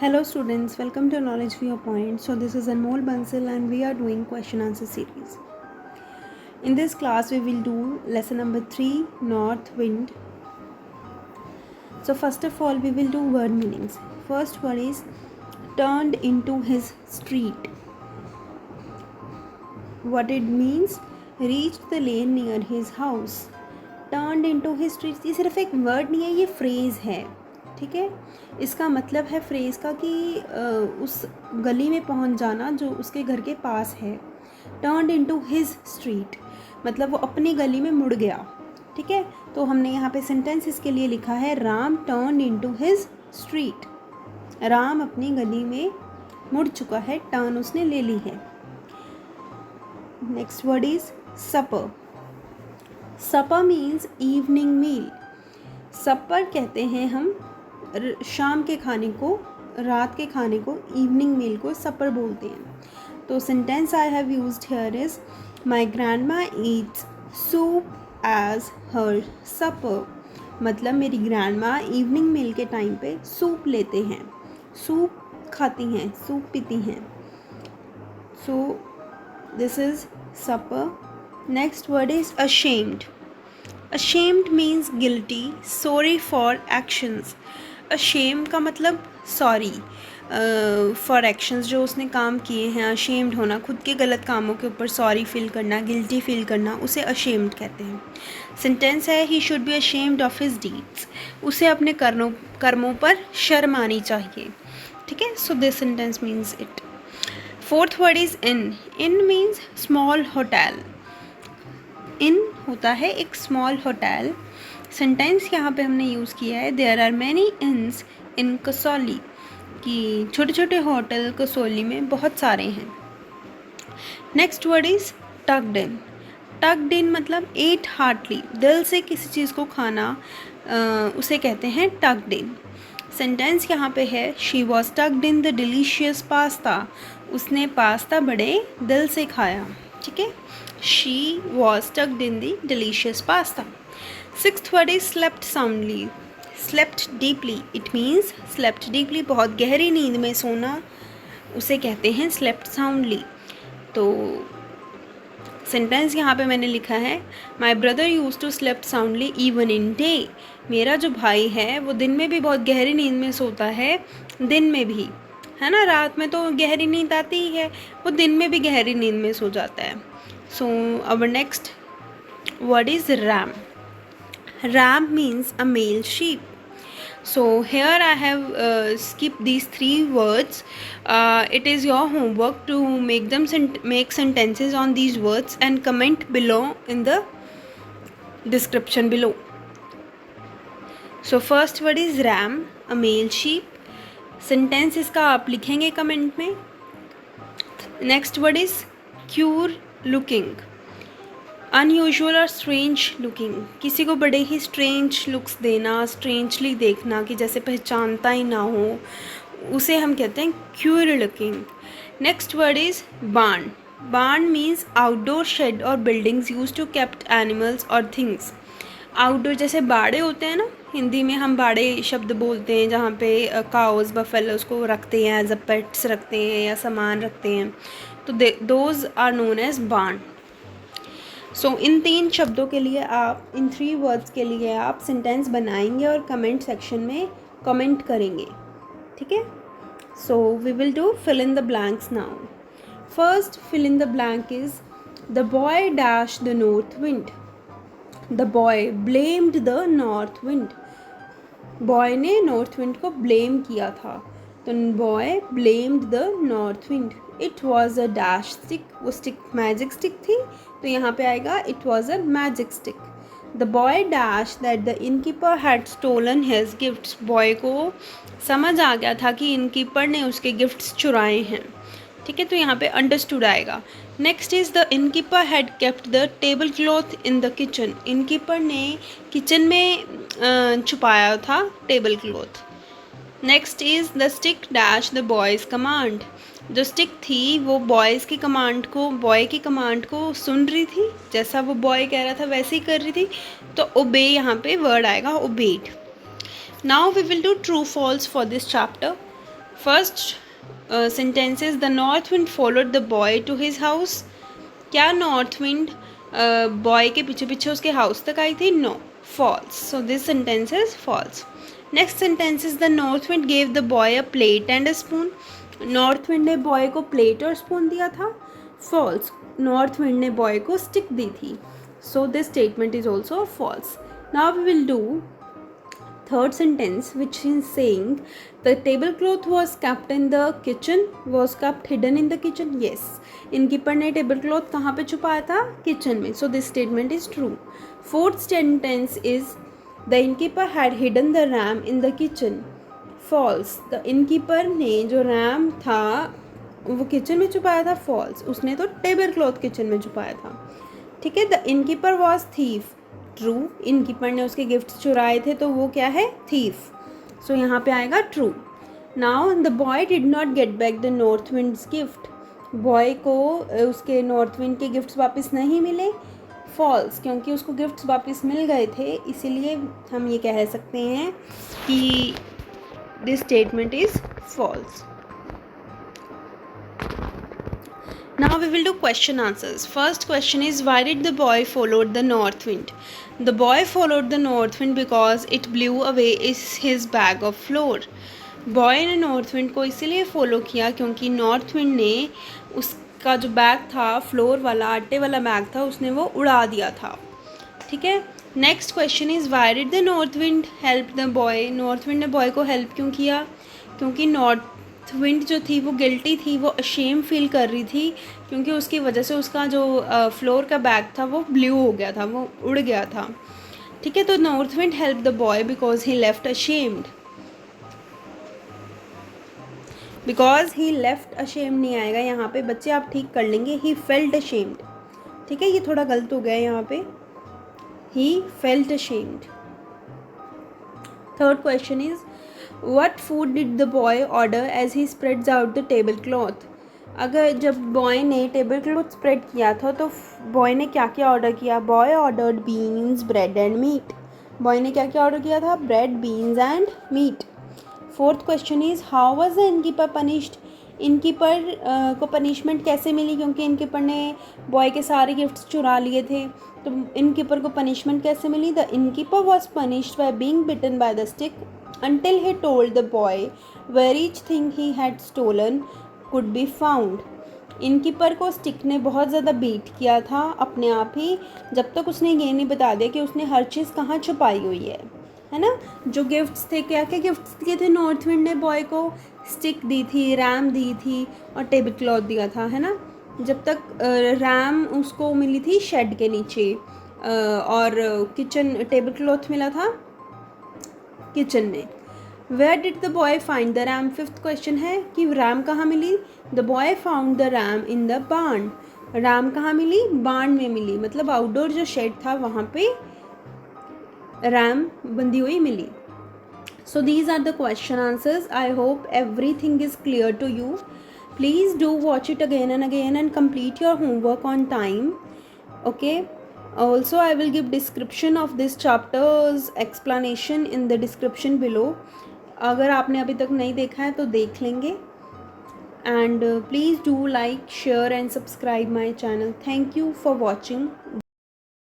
Hello students, welcome to Knowledge Viewpoint. So this is Anmol Bansal and we are doing question answer series. In this class we will do lesson number 3, North Wind. So first of all we will do word meanings. First word is turned into his street. What it means? Reached the lane near his house. Turned into his street. ये सिर्फ एक word नहीं है, ये phrase है. ठीक है, इसका मतलब है फ्रेज़ का कि उस गली में पहुंच जाना जो उसके घर के पास है. टर्न्ड इनटू हिज स्ट्रीट मतलब वो अपनी गली में मुड़ गया. ठीक है, तो हमने यहाँ पे सेंटेंस इसके लिए लिखा है Ram turned into his street. Ram अपनी गली में मुड़ चुका है, टर्न उसने ले ली है. Next word is supper. Supper means evening meal. Supper कहते हैं हम शाम के खाने को, रात के खाने को, इवनिंग मील को सपर बोलते हैं. तो sentence I have used here is my grandma eats soup as her supper. मतलब मेरी ग्रैंडमा इवनिंग मील के टाइम पे सूप लेते हैं, सूप खाती हैं, सूप पीती हैं. So this is supper. Next word is ashamed. ashamed means guilty, sorry for actions. ashamed का मतलब सॉरी फॉर एक्शंस जो उसने काम किए हैं. ashamed होना, खुद के गलत कामों के ऊपर सॉरी फील करना, गिल्टी फील करना, उसे ashamed कहते हैं. सेंटेंस है he should be ashamed of his deeds. उसे अपने कर्मों पर शर्म आनी चाहिए. ठीक है, so this sentence means it. Fourth word is inn. Inn means small hotel. Inn होता है एक स्मॉल होटल. सेंटेंस यहाँ पे हमने यूज़ किया है there are many inns in Kasauli, कि छोटे छोटे होटल कसौली में बहुत सारे हैं. Next word is tugged in. Tugged in मतलब एट हार्टली, दिल से किसी चीज़ को खाना, उसे कहते हैं टग्ड इन. सेंटेंस यहाँ पे है she was tugged in the delicious pasta. उसने पास्ता बड़े दिल से खाया. ठीक है, she was tucked in the delicious pasta. Sixth word is slept soundly. Slept deeply. It means slept deeply, बहुत गहरी नींद में सोना, उसे कहते हैं slept soundly. तो सेंटेंस यहाँ पे मैंने लिखा है My brother used to slept soundly even in day. मेरा जो भाई है वो दिन में भी बहुत गहरी नींद में सोता है, दिन में भी, है ना. रात में तो गहरी नींद आती ही है, वो दिन में भी गहरी नींद में सो जाता है. So our next word is ram. Ram means a male sheep. So here I have skipped these three words. It is your homework to make sentences on these words and comment below in the description below. So first word is ram, a male sheep. Sentence इसका आप लिखेंगे comment में. Next word is cure looking. Unusual और strange looking, किसी को बड़े ही strange looks देना, strangely देखना कि जैसे पहचानता ही ना हो, उसे हम कहते हैं cure looking. Next word is barn. Barn means outdoor shed और buildings use to kept animals और थिंग्स. आउटडोर जैसे बाड़े होते हैं ना, हिंदी में हम बाड़े शब्द बोलते हैं जहाँ पे काउस बफेलोस को रखते हैं, एज अ पेट्स रखते हैं या सामान रखते हैं, तो दोज आर नोन एज बार्न. सो इन 3 शब्दों के लिए आप, इन 3 वर्ड्स के लिए आप सेंटेंस बनाएंगे और कमेंट सेक्शन में कमेंट करेंगे. ठीक है, so we will do fill in the blanks now. First fill in the blank is the boy dash the north wind. The boy blamed the north wind. Boy ने north wind को blame किया था, तो boy blamed the north wind. It was a dash stick. वो stick magic stick थी, तो यहाँ पे आएगा it was a magic stick. The boy dash that the innkeeper had stolen his gifts. Boy को समझ आ गया था कि इनकीपर ने उसके गिफ्ट्स चुराए हैं. ठीक है, तो यहाँ पे अंडरस्टूड आएगा. Next is the innkeeper had kept the table cloth in the kitchen. Innkeeper ने किचन में छुपाया था table cloth. Next is the stick dash the boy's command. जो स्टिक थी वो बॉय की कमांड को सुन रही थी, जैसा वो बॉय कह रहा था वैसे ही कर रही थी, तो ओबे यहाँ पे वर्ड आएगा, obeyed. Now we will do true false for this chapter. First sentence is the north wind followed the boy to his house. क्या नॉर्थ विंड बॉय के पीछे पीछे उसके हाउस तक आई थी? No, false. So this sentence is false. Next sentence is the north wind gave the boy a plate and a spoon. North wind ने boy को प्लेट और स्पून दिया था. फॉल्स. नॉर्थ विंड ने बॉय को स्टिक दी थी. So this statement is also false. Now we will do third sentence, which is saying the tablecloth was kept in the kitchen, was kept hidden in the kitchen. Yes, innkeeper ने table cloth कहाँ पे छुपाया था? Kitchen में. So this statement is true. Fourth sentence is the innkeeper had hidden the ram in the kitchen. False. the innkeeper ने जो RAM था वो किचन में छुपाया था. False. उसने तो टेबल क्लॉथ किचन में छुपाया था. ठीक है. द innkeeper was thief. True. Innkeeper ने उसके गिफ्ट चुराए थे तो वो क्या है? थीफ. सो यहाँ पे आएगा true. Now the boy did not get back the north winds gift. Boy को उसके नॉर्थ विंड के गिफ्ट्स वापस नहीं मिले. फॉल्स. क्योंकि उसको गिफ्ट्स वापस मिल गए थे इसीलिए हम ये कह सकते हैं कि this statement is false. Now we will do question answers. First question is, why did the boy follow the north wind? The boy followed the north wind because it blew away his bag of flour. Boy ने north wind को इसीलिए follow किया क्योंकि north wind ने उसका जो bag था, floor वाला, आटे वाला बैग था, उसने वो उड़ा दिया था. ठीक है. Next question is, why did the north wind help the boy? North wind ने बॉय को हेल्प क्यों किया? क्योंकि नॉर्थ विंड जो थी वो गिल्टी थी, वो अशेम फील कर रही थी क्योंकि उसकी वजह से उसका जो फ्लोर का बैग था वो ब्लू हो गया था, वो उड़ गया था. ठीक है. तो north wind help the boy because he left ashamed. Because he left ashamed नहीं आएगा यहाँ पे बच्चे, आप ठीक कर लेंगे. He felt ashamed. ठीक है. ये थोड़ा गलत हो गया यहाँ पे. He felt ashamed. Third question is, what food did the boy order as he spreads out the tablecloth? अगर जब बॉय ने टेबल क्लॉथ स्प्रेड किया था तो बॉय ने क्या क्या ऑर्डर किया? Boy ordered beans, bread and meat. Boy ने क्या क्या ऑर्डर किया था? Bread, beans and meat. Fourth question is, how was the innkeeper punished? Innkeeper को पनिशमेंट कैसे मिली? क्योंकि इनकीपर ने बॉय के सारे गिफ्ट्स चुरा लिए थे, तो इनकीपर को पनिशमेंट कैसे मिली? The innkeeper was punished by being beaten by the stick until he told the boy where each thing he had stolen could be found. Innkeeper को स्टिक ने बहुत ज़्यादा बीट किया था अपने आप ही, जब तक उसने ये नहीं बता दिया कि उसने हर चीज़ कहाँ छुपाई हुई है ना. जो गिफ्ट्स थे, क्या क्या गिफ्ट्स दिए थे नॉर्थ विंड ने बॉय को? स्टिक दी थी, रैम दी थी और टेबल क्लॉथ दिया था, है ना. जब तक रैम उसको मिली थी शेड के नीचे और किचन टेबल क्लॉथ मिला था किचन में. Where did the boy find the ram? Fifth question है कि रैम कहाँ मिली? The boy found the ram in the barn. Ram कहाँ मिली? बार्न में मिली, मतलब आउटडोर जो शेड था वहाँ पे रैम बंधी हुई मिली. So these are the question answers. I hope everything is clear to you. Please do watch it again and complete your homework on time. Okay. Also, I will give description of this chapter's explanation in the description below. अगर आपने अभी तक नहीं देखा है तो देख लेंगे. And please do like, share and subscribe my channel. Thank you for watching.